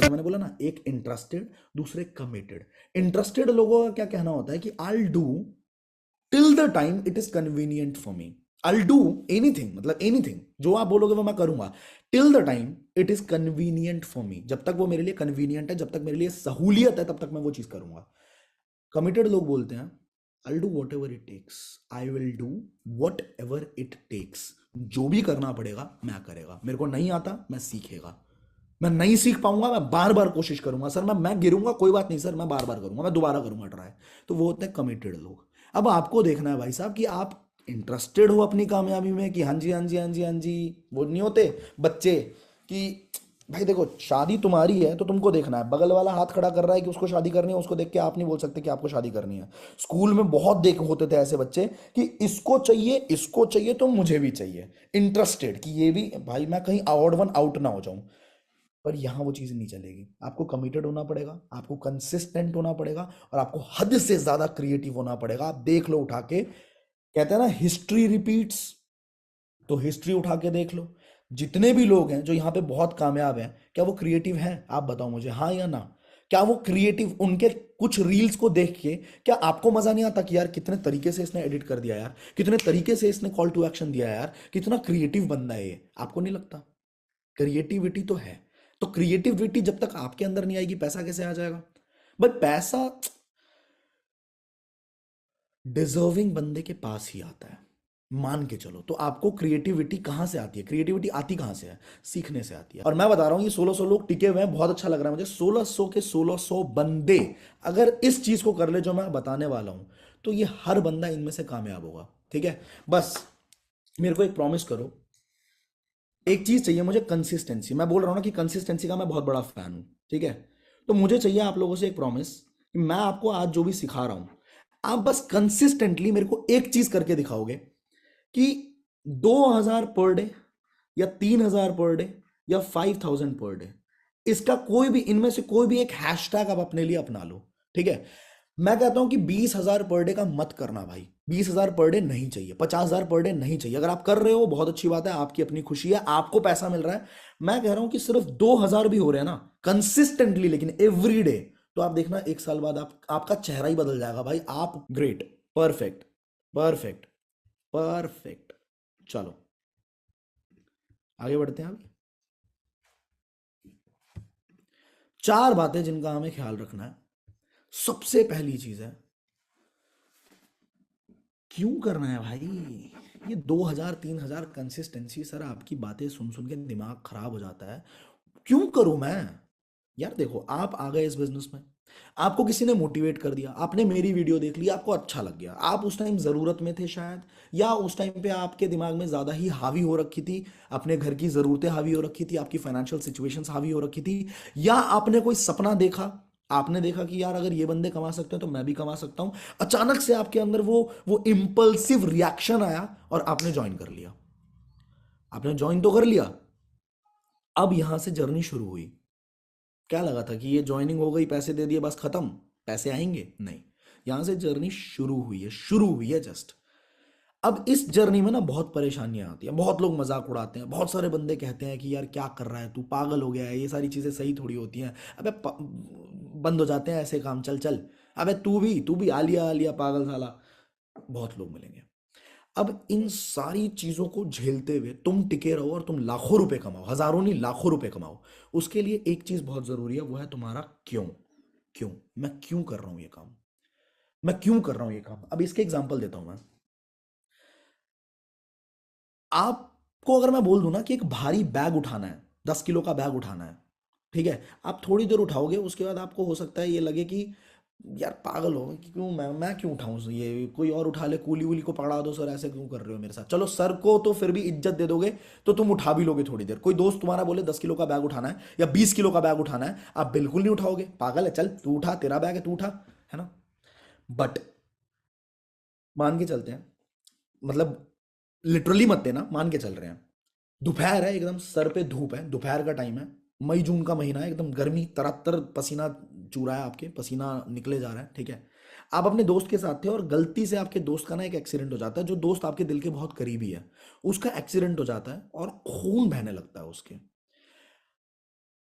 है, मैंने बोला ना, एक इंटरेस्टेड, दूसरे कमिटेड। इंटरेस्टेड लोगों का क्या कहना होता है कि I do till the time it is convenient for me. I do anything, मतलब एनीथिंग जो आप बोलोगे वो मैं करूंगा, till the time it is convenient for me. जब तक वो मेरे लिए कन्वीनियंट है, जब तक मेरे लिए सहूलियत है, तब तक मैं वो चीज करूंगा। कमिटेड लोग बोलते हैं I do whatever it takes, I will do whatever it takes. जो भी करना पड़ेगा मैं करेगा, मेरे को नहीं आता मैं सीखेगा, मैं नहीं सीख पाऊंगा मैं बार बार कोशिश करूंगा, सर मैं गिरूंगा कोई बात नहीं सर, मैं बार बार करूंगा, मैं दोबारा करूंगा ट्राई। तो वो होते हैं कमिटेड लोग। अब आपको देखना है भाई साहब कि आप इंटरेस्टेड हो अपनी कामयाबी में, कि हाँ जी हाँ जी हाँ जी हाँ जी। वो नहीं होते बच्चे कि भाई देखो शादी तुम्हारी है तो तुमको देखना है, बगल वाला हाथ खड़ा कर रहा है कि उसको शादी करनी है, उसको देख के आप नहीं बोल सकते कि आपको शादी करनी है। स्कूल में बहुत देख होते थे ऐसे बच्चे कि इसको चाहिए तो मुझे भी चाहिए, इंटरेस्टेड कि ये भी, भाई मैं कहीं ऑड वन आउट ना हो जाऊं। पर यहां वो चीज नहीं चलेगी, आपको कमिटेड होना पड़ेगा, आपको कंसिस्टेंट होना पड़ेगा, और आपको हद से ज्यादा क्रिएटिव होना पड़ेगा। आप देख लो उठा के, कहते हैं ना हिस्ट्री रिपीट्स, तो हिस्ट्री उठा के देख लो, जितने भी लोग हैं जो यहाँ पे बहुत कामयाब हैं, क्या वो क्रिएटिव हैं? आप बताओ मुझे, हाँ या ना। क्या वो क्रिएटिव, उनके कुछ रील्स को देख के क्या आपको मजा नहीं आता कि यार कितने तरीके से इसने एडिट कर दिया यार, कितने तरीके से इसने कॉल टू एक्शन दिया यार, कितना क्रिएटिव बंदा है ये? आपको नहीं लगता? क्रिएटिविटी तो है। तो क्रिएटिविटी जब तक आपके अंदर नहीं आएगी, पैसा कैसे आ जाएगा? भाई पैसा डिजर्विंग बंदे के पास ही आता है, मान के चलो। तो आपको क्रिएटिविटी कहां से आती है? क्रिएटिविटी आती कहां से है? सीखने से आती है। और मैं बता रहा हूं ये 1600 लोग टिके हुए हैं, बहुत अच्छा लग रहा है मुझे। 1600 के 1600 बंदे अगर इस चीज को कर ले जो मैं बताने वाला हूं, तो ये हर बंदा इनमें से कामयाब होगा। ठीक है, बस मेरे को एक प्रॉमिस करो, एक चीज चाहिए मुझे, कंसिस्टेंसी। मैं बोल रहा हूं ना कि कंसिस्टेंसी का मैं बहुत बड़ा फैन हूं। ठीक है, तो मुझे चाहिए आप लोगों से एक प्रॉमिस कि मैं आपको आज जो भी सिखा रहा हूं, आप बस कंसिस्टेंटली मेरे को एक चीज करके दिखाओगे कि 2000 पर डे, या 3000 पर डे, या 5000 पर डे, इसका कोई भी, इनमें से कोई भी एक हैशटैग आप अपने लिए अपना लो। ठीक है, मैं कहता हूं कि 20,000 पर डे का मत करना भाई, 20,000 पर डे नहीं चाहिए, 50,000 पर डे नहीं चाहिए। अगर आप कर रहे हो बहुत अच्छी बात है, आपकी अपनी खुशी है, आपको पैसा मिल रहा है। मैं कह रहा हूं कि सिर्फ 2,000 भी हो रहे हैं ना कंसिस्टेंटली, लेकिन एवरी डे, तो आप देखना एक साल बाद आपका चेहरा ही बदल जाएगा भाई। आप ग्रेट, परफेक्ट, परफेक्ट, परफेक्ट। चलो आगे बढ़ते हैं। अब चार बातें जिनका हमें ख्याल रखना है। सबसे पहली चीज है, क्यों करना है भाई ये 2,000 3,000 कंसिस्टेंसी? सर आपकी बातें सुन सुन के दिमाग खराब हो जाता है। क्यों करूं मैं? यार देखो, आप आ गए इस बिजनेस में, आपको किसी ने मोटिवेट कर दिया, आपने मेरी वीडियो देख ली, आपको अच्छा लग गया, आप उस टाइम ज़रूरत में थे शायद, या उस टाइम पे आपके दिमाग में ज़्यादा ही हावी हो रखी थी, अपने घर की ज़रूरतें हावी हो रखी थी, आपकी फाइनेंशियल सिचुएशंस हावी हो रखी थी, या आपने कोई सपना देखा, आपने देखा कि यार अगर ये बंदे कमा सकते हैं तो मैं भी कमा सकता हूं। अचानक से आपके अंदर वो इम्पल्सिव रिएक्शन आया और आपने ज्वाइन कर लिया। आपने ज्वाइन तो कर लिया, अब यहां से जर्नी शुरू हुई। क्या लगा था कि ये ज्वाइनिंग हो गई, पैसे दे दिए, बस खत्म, पैसे आएंगे? नहीं, यहां से जर्नी शुरू हुई है, शुरू हुई है जस्ट। अब इस जर्नी में ना बहुत परेशानियां आती हैं, बहुत लोग मजाक उड़ाते हैं, बहुत सारे बंदे कहते हैं कि यार क्या कर रहा है तू, पागल हो गया है, ये सारी चीजें सही थोड़ी होती हैं। अबे बंद हो जाते हैं ऐसे काम, चल चल। अबे तू भी आलिया आलिया पागल साला। बहुत लोग मिलेंगे। अब इन सारी चीजों को झेलते हुए तुम टिके रहो और तुम लाखों रुपए कमाओ, हजारों नहीं लाखों रुपए कमाओ। उसके लिए एक चीज बहुत जरूरी है, वो है तुम्हारा क्यों। क्यों मैं क्यों कर रहा हूं ये काम, मैं क्यों कर रहा हूं ये काम? अब इसके एग्जांपल देता हूं मैं। आपको अगर मैं बोल दूं ना कि एक भारी बैग उठाना है, 10 किलो का बैग उठाना है, ठीक है, आप थोड़ी देर उठाओगे, उसके बाद आपको हो सकता है ये लगे कि यार पागल हो कि क्यों मैं क्यों उठाऊं, ये कोई और उठा ले, कूली वूली को पकड़ा दो सर, ऐसे क्यों कर रहे हो मेरे साथ? चलो सर को तो फिर भी इज्जत दे दोगे, तो तुम उठा भी लोगे थोड़ी देर। कोई दोस्त तुम्हारा बोले 10 किलो का बैग उठाना है या 20 किलो का बैग उठाना है, आप बिल्कुल नहीं उठाओगे, पागल है, चल तू उठा, तेरा बैग है तू उठा, है ना? बट मान के चलते हैं, मतलब लिटरली मत देना, मान के चल रहे हैं, दोपहर है, एकदम सर पे धूप है, दोपहर का टाइम है, मई जून का महीना है, एकदम गर्मी, तरतर पसीना चू रहा है, आपके पसीना निकले जा रहा है, ठीक है। आप अपने दोस्त के साथ थे और गलती से आपके दोस्त का ना एक एक्सीडेंट हो जाता है, जो दोस्त आपके दिल के बहुत करीबी है, उसका एक्सीडेंट हो जाता है और खून बहने लगता है उसके।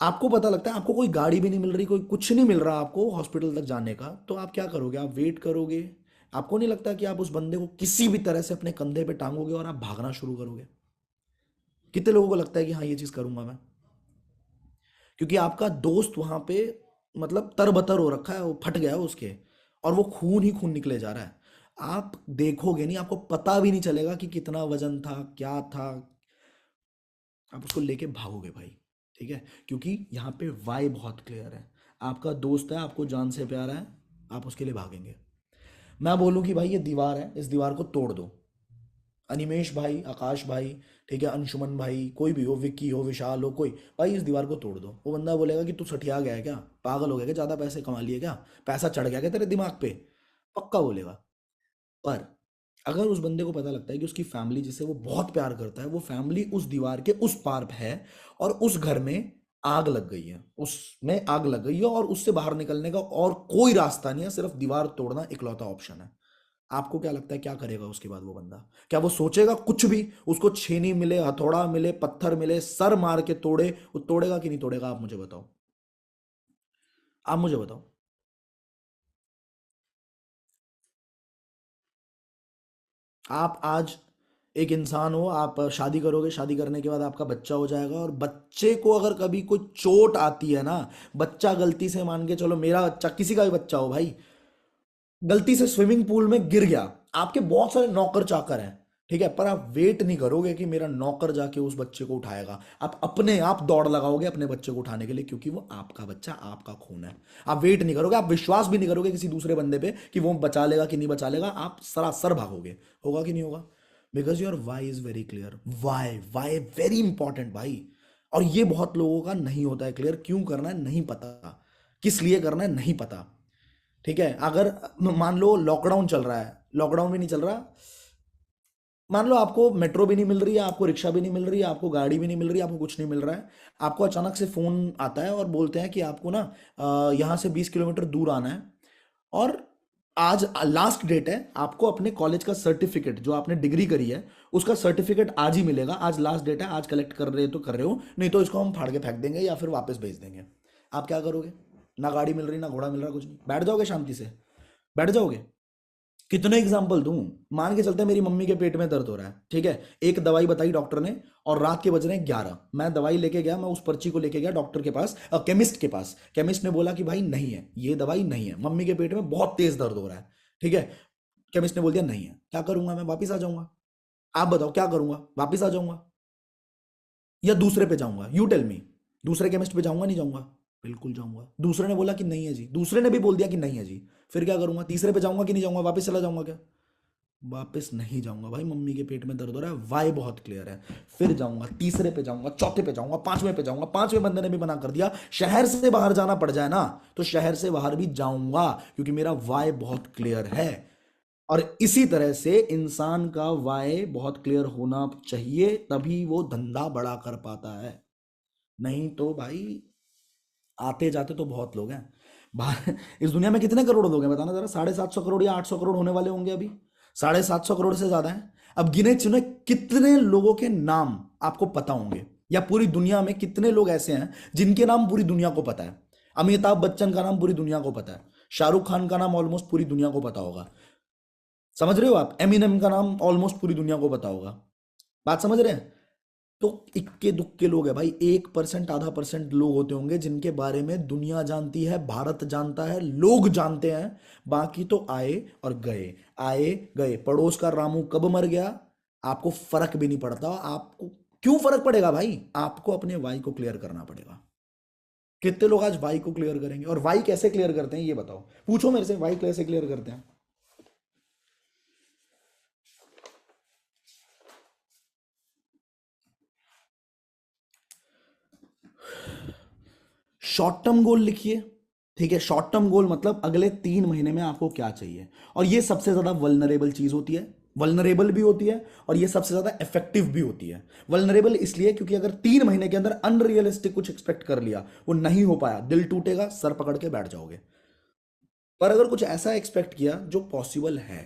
आपको पता लगता है आपको कोई गाड़ी भी नहीं मिल रही, कोई कुछ नहीं मिल रहा आपको हॉस्पिटल तक जाने का, तो आप क्या करोगे? आप वेट करोगे? आपको नहीं लगता कि आप उस बंदे को किसी भी तरह से अपने कंधे पे टांगोगे और आप भागना शुरू करोगे? कितने लोगों को लगता है कि हाँ ये चीज करूंगा मैं? क्योंकि आपका दोस्त वहां पे मतलब तरबतर हो रखा है, वो फट गया है उसके, और वो खून ही खून निकले जा रहा है। आप देखोगे नहीं, आपको पता भी नहीं चलेगा कि कितना वजन था, क्या था। आप उसको लेके भागोगे भाई। ठीक है, क्योंकि यहाँ पे वाई बहुत क्लियर है। आपका दोस्त है, आपको जान से प्यारा है, आप उसके लिए भागेंगे। मैं बोलूँ कि भाई ये दीवार है, इस दीवार को तोड़ दो। अनिमेश भाई, आकाश भाई, ठीक है, अंशुमन भाई, कोई भी हो, विक्की हो, विशाल हो, कोई, भाई इस दीवार को तोड़ दो। वो बंदा बोलेगा कि तू सठिया गया है क्या, पागल हो गया क्या, ज़्यादा पैसे कमा लिए क्या, पैसा चढ़ गया क्या तेरे दिमाग पे, पक्का बोलेगा। पर अगर उस बंदे को पता लगता है कि उसकी फैमिली जिसे वो बहुत प्यार करता है, वो फैमिली उस दीवार के उस पार है, और उस घर में आग लग गई है, उसमें आग लग गई है, और उससे बाहर निकलने का और कोई रास्ता नहीं है, सिर्फ दीवार तोड़ना इकलौता ऑप्शन है। आपको क्या लगता है क्या करेगा उसके बाद वो बंदा? क्या वो सोचेगा कुछ भी? उसको छेनी मिले, हथौड़ा मिले, पत्थर मिले, सर मार के तोड़े, वो तोड़ेगा कि नहीं तोड़ेगा? आप मुझे बताओ, आप मुझे बताओ। आप आज एक इंसान हो, आप शादी करोगे, शादी करने के बाद आपका बच्चा हो जाएगा, और बच्चे को अगर कभी कोई चोट आती है ना, बच्चा गलती से, मान के चलो मेरा बच्चा, किसी का भी बच्चा हो भाई, गलती से स्विमिंग पूल में गिर गया, आपके बहुत सारे नौकर चाकर हैं, ठीक है, पर आप वेट नहीं करोगे कि मेरा नौकर जाके उस बच्चे को उठाएगा, आप अपने आप दौड़ लगाओगे अपने बच्चे को उठाने के लिए, क्योंकि वो आपका बच्चा, आपका खून है। आप वेट नहीं करोगे, आप विश्वास भी नहीं करोगे किसी दूसरे बंदे पे कि वो बचा लेगा कि नहीं बचा लेगा, आप सरासर भागोगे। होगा कि नहीं होगा? Because your why is very clear. Why, why very important भाई। और ये बहुत लोगों का नहीं होता है क्लियर, क्यों करना है नहीं पता, किस लिए करना है नहीं पता। ठीक है, अगर मान लो लॉकडाउन चल रहा है, लॉकडाउन भी नहीं चल रहा, मान लो आपको मेट्रो भी नहीं मिल रही है, आपको रिक्शा भी नहीं मिल रही है, आपको गाड़ी भी नहीं मिल रही है, आपको कुछ नहीं मिल रहा है, आपको अचानक से फोन आता है और बोलते हैं कि आपको ना यहाँ से 20 किलोमीटर दूर आना है, और आज लास्ट डेट है, आपको अपने कॉलेज का सर्टिफिकेट जो आपने डिग्री करी है उसका सर्टिफिकेट आज ही मिलेगा, आज लास्ट डेट है, आज कलेक्ट कर रहे हो तो कर रहे हो, नहीं तो इसको हम फाड़ के फेंक देंगे या फिर वापस भेज देंगे। आप क्या करोगे? ना गाड़ी मिल रही, ना घोड़ा मिल रहा, कुछ नहीं, बैठ जाओगे शांति से? बैठ जाओगे? कितने एग्जाम्पल दूं? मान के चलते हैं मेरी मम्मी के पेट में दर्द हो रहा है, ठीक है, एक दवाई बताई डॉक्टर ने, और रात के बज रहे हैं 11, मैं दवाई लेके गया, मैं उस पर्ची को लेके गया डॉक्टर के पास, केमिस्ट के पास, केमिस्ट ने बोला कि भाई नहीं है, ये दवाई नहीं है, मम्मी के पेट में बहुत तेज दर्द हो रहा है, ठीक है, केमिस्ट ने बोल दिया नहीं है, क्या करूंगा मैं? वापिस आ जाऊंगा? आप बताओ क्या करूंगा? वापिस आ जाऊंगा या दूसरे पे जाऊंगा? You tell me. दूसरे केमिस्ट पे जाऊंगा नहीं जाऊंगा? बिल्कुल जाऊंगा। दूसरे ने बोला कि नहीं है जी, दूसरे ने भी बोल दिया कि नहीं है जी, फिर क्या करूंगा? तीसरे पे जाऊंगा कि नहीं जाऊंगा? वापस चला जाऊंगा क्या? वापस नहीं जाऊंगा भाई, मम्मी के पेट में दर्द हो रहा है, वाई बहुत क्लियर है। फिर जाऊंगा, तीसरे पे जाऊंगा, चौथे पे जाऊंगा, पांचवें पे जाऊंगा, पांचवें बंदे ने भी मना कर दिया, शहर से बाहर जाना पड़ जाए ना तो शहर से बाहर भी जाऊंगा, क्योंकि मेरा वाई बहुत क्लियर है। और इसी तरह से इंसान का वाई बहुत क्लियर होना चाहिए, तभी वो धंधा बड़ा कर पाता है। नहीं तो भाई, आते जाते तो बहुत लोग हैं बाहर। इस दुनिया में कितने करोड़ लोग हैं बताना जरा? 750 करोड़ या 800 करोड़ होने वाले होंगे अभी। 750 करोड़ से ज्यादा हैं। अब गिने चुने कितने लोगों के नाम आपको पता होंगे, या पूरी दुनिया में कितने लोग ऐसे हैं जिनके नाम पूरी दुनिया को पता है? अमिताभ बच्चन का नाम पूरी दुनिया को पता है, शाहरुख खान का नाम ऑलमोस्ट पूरी दुनिया को पता होगा, समझ रहे हो आप? एमिनेम का नाम ऑलमोस्ट पूरी दुनिया को पता होगा। बात समझ रहे हैं? तो इक्के दुक्के लोग हैं भाई, 1%, आधा परसेंट लोग होते होंगे जिनके बारे में दुनिया जानती है, भारत जानता है, लोग जानते हैं। बाकी तो आए और गए, आए गए। पड़ोस का रामू कब मर गया आपको फर्क भी नहीं पड़ता। आपको क्यों फर्क पड़ेगा भाई? आपको अपने वाई को क्लियर करना पड़ेगा। कितने लोग आज वाई को क्लियर करेंगे? और वाई कैसे क्लियर करते हैं ये बताओ, पूछो मेरे से, वाई कैसे क्लियर करते हैं? शॉर्ट टर्म गोल लिखिए। ठीक है, शॉर्ट टर्म गोल मतलब अगले 3 महीने में आपको क्या चाहिए, और ये सबसे ज्यादा वल्नरेबल चीज होती है, वल्नरेबल भी होती है, और ये सबसे ज्यादा इफेक्टिव भी होती है। वल्नरेबल इसलिए क्योंकि अगर 3 महीने के अंदर अनरियलिस्टिक कुछ एक्सपेक्ट कर लिया, वो नहीं हो पाया, दिल टूटेगा, सर पकड़ के बैठ जाओगे। पर अगर कुछ ऐसा एक्सपेक्ट किया जो पॉसिबल है,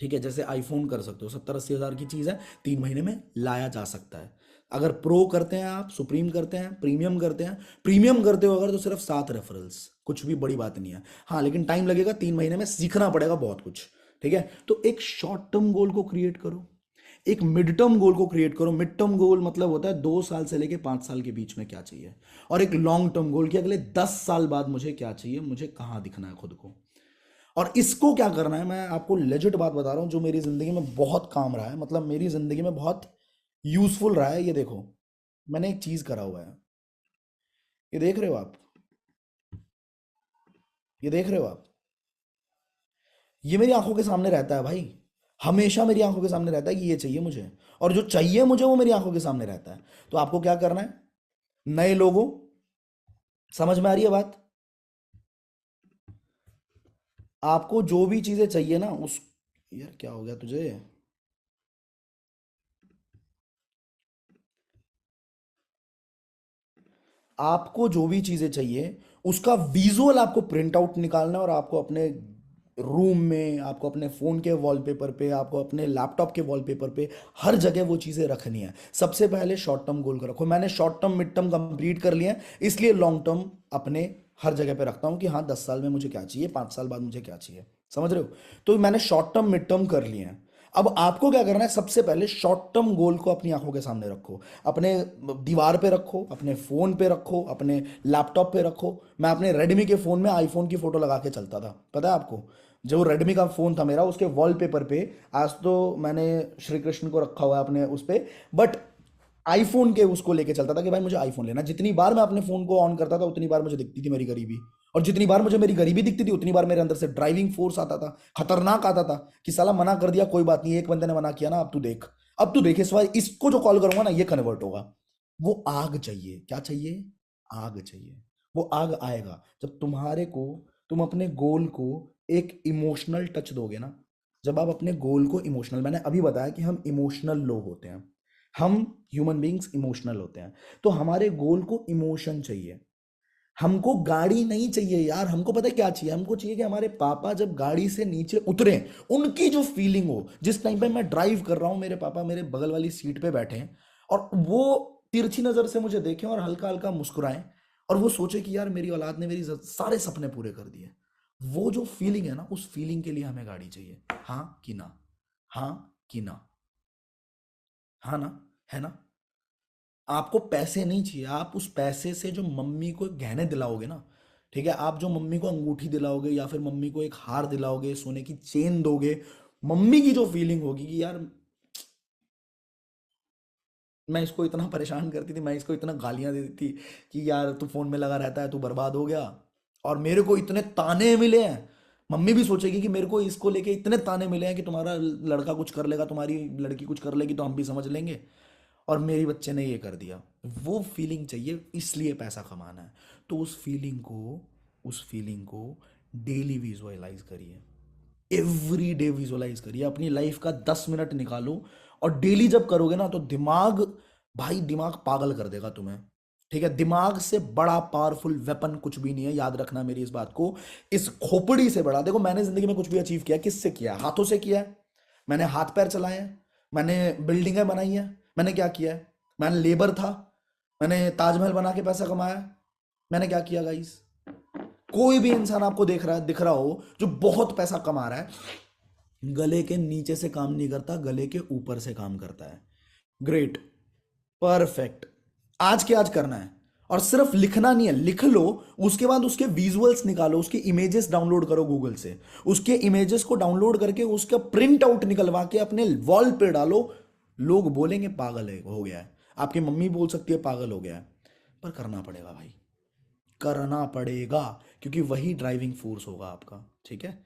ठीक है, जैसे आईफोन कर सकते हो, 70-80 हज़ार की चीज है, 3 महीने में लाया जा सकता है। अगर प्रो करते हैं आप, सुप्रीम करते हैं, प्रीमियम करते हैं, प्रीमियम करते हो अगर, तो सिर्फ 7 रेफरल्स, कुछ भी बड़ी बात नहीं है। हाँ लेकिन टाइम लगेगा, 3 महीने में सीखना पड़ेगा बहुत कुछ। ठीक है, तो एक शॉर्ट टर्म गोल को क्रिएट करो, एक मिड टर्म गोल को क्रिएट करो। मिड टर्म गोल मतलब होता है 2 साल से लेके 5 साल के बीच में क्या चाहिए, और एक लॉन्ग टर्म गोल कि अगले 10 साल बाद मुझे क्या चाहिए, मुझे कहाँ दिखना है खुद को। और इसको क्या करना है, मैं आपको लेजिट बात बता रहा हूँ जो मेरी जिंदगी में बहुत काम रहा है, मतलब मेरी जिंदगी में बहुत यूजफुल रहा है। ये देखो, मैंने एक चीज करा हुआ है, ये देख रहे हो आप, ये देख रहे हो आप, ये मेरी आंखों के सामने रहता है भाई, हमेशा मेरी आंखों के सामने रहता है कि ये चाहिए मुझे, और जो चाहिए मुझे वो मेरी आंखों के सामने रहता है। तो आपको क्या करना है, नए लोगों, समझ में आ रही है बात, आपको जो भी चीजें चाहिए ना उस, यार क्या हो गया तुझे, आपको जो भी चीजें चाहिए उसका विजुअल आपको प्रिंट आउट निकालना है, और आपको अपने रूम में, आपको अपने फोन के वॉलपेपर पे, आपको अपने लैपटॉप के वॉलपेपर पे, हर जगह वो चीजें रखनी है। सबसे पहले शॉर्ट टर्म गोल को रखो, मैंने short term mid term complete कर लिया है, इसलिए लॉन्ग टर्म अपने हर जगह पे रखता हूँ कि हाँ 10 साल में मुझे क्या चाहिए, 5 साल बाद मुझे क्या चाहिए, समझ रहे हो। तो मैंने शॉर्ट टर्म मिड टर्म कर लिए हैं। अब आपको क्या करना है, सबसे पहले शॉर्ट टर्म गोल को अपनी आंखों के सामने रखो, अपने दीवार पे रखो, अपने फोन पे रखो, अपने लैपटॉप पे रखो। मैं अपने रेडमी के फोन में आईफोन की फोटो लगा के चलता था, पता है आपको, जो रेडमी का फोन था मेरा, उसके वॉलपेपर पे आज तो मैंने श्री कृष्ण को रखा हुआ है अपने उस पे, बट आईफोन के उसको लेके चलता था कि भाई मुझे आईफोन लेना। जितनी बार मैं अपने फोन को ऑन करता था उतनी बार मुझे दिखती थी मेरी गरीबी, और जितनी बार मुझे मेरी गरीबी दिखती थी उतनी बार मेरे अंदर से ड्राइविंग फोर्स आता था, खतरनाक आता था, कि साला मना कर दिया कोई बात नहीं, एक बंदे ने मना किया ना, अब तू देख, अब तू देख, इस बार इसको जो कॉल करूंगा ना ये कन्वर्ट होगा। वो आग चाहिए, क्या चाहिए, आग चाहिए। वो आग आएगा जब तुम्हारे को, तुम अपने गोल को एक इमोशनल टच दोगे ना। जब आप अपने गोल को इमोशनल, मैंने अभी बताया कि हम इमोशनल लोग होते हैं, हम ह्यूमन बींग्स इमोशनल होते हैं, तो हमारे गोल को इमोशन चाहिए। हमको गाड़ी नहीं चाहिए यार, हमको पता है क्या चाहिए, हमको चाहिए कि हमारे पापा जब गाड़ी से नीचे उतरे, उनकी जो फीलिंग हो, जिस टाइम पे मैं ड्राइव कर रहा हूं, मेरे पापा मेरे बगल वाली सीट पे बैठे हैं, और वो तिरछी नजर से मुझे देखें और हल्का हल्का मुस्कुराएं, और वो सोचे कि यार मेरी औलाद ने मेरी सारे सपने पूरे कर दिए। वो जो फीलिंग है ना, उस फीलिंग के लिए हमें गाड़ी चाहिए। हाँ कि ना, हाँ कि ना, हाँ ना, है ना। आपको पैसे नहीं चाहिए, आप उस पैसे से जो मम्मी को गहने दिलाओगे ना, ठीक है, आप जो मम्मी को अंगूठी दिलाओगे या फिर मम्मी को एक हार दिलाओगे, सोने की चेन दोगे, मम्मी की जो फीलिंग होगी कि यार मैं इसको इतना परेशान करती थी, मैं इसको इतना गालियां देती थी कि यार तू फोन में लगा रहता है, तू बर्बाद हो गया, और मेरे को इतने ताने मिले हैं। मम्मी भी सोचेगी कि मेरे को इसको लेके इतने ताने मिले हैं कि तुम्हारा लड़का कुछ कर लेगा, तुम्हारी लड़की कुछ कर लेगी तो हम भी समझ लेंगे, और मेरी बच्चे ने ये कर दिया। वो फीलिंग चाहिए, इसलिए पैसा कमाना है। तो उस फीलिंग को डेली विजुअलाइज करिए, एवरी डे विजुअलाइज करिए, अपनी लाइफ का 10 मिनट निकालो, और डेली जब करोगे ना तो दिमाग, भाई दिमाग पागल कर देगा तुम्हें। ठीक है, दिमाग से बड़ा पावरफुल वेपन कुछ भी नहीं है, याद रखना मेरी इस बात को। इस खोपड़ी से बड़ा, देखो मैंने जिंदगी में कुछ भी अचीव किया, किससे किया, हाथों से किया है, मैंने हाथ पैर चलाए हैं, मैंने बिल्डिंगें बनाई हैं, मैंने क्या किया है, मैंने लेबर था, मैंने ताजमहल बना के पैसा कमाया, मैंने क्या किया गाइस। कोई भी इंसान आपको देख रहा है, दिख रहा हो जो बहुत पैसा कमा रहा है, गले के नीचे से काम नहीं करता, गले के ऊपर से काम करता है। ग्रेट, परफेक्ट, आज के आज करना है, और सिर्फ लिखना नहीं है, लिख लो, उसके बाद उसके विजुअल्स निकालो, उसके इमेजेस डाउनलोड करो गूगल से, उसके इमेजेस को डाउनलोड करके उसका प्रिंट आउट निकलवा के अपने वॉल पे डालो। लोग बोलेंगे पागल है, हो गया है, आपकी मम्मी बोल सकती है पागल हो गया है, पर करना पड़ेगा भाई, करना पड़ेगा, क्योंकि वही ड्राइविंग फोर्स होगा आपका। ठीक है।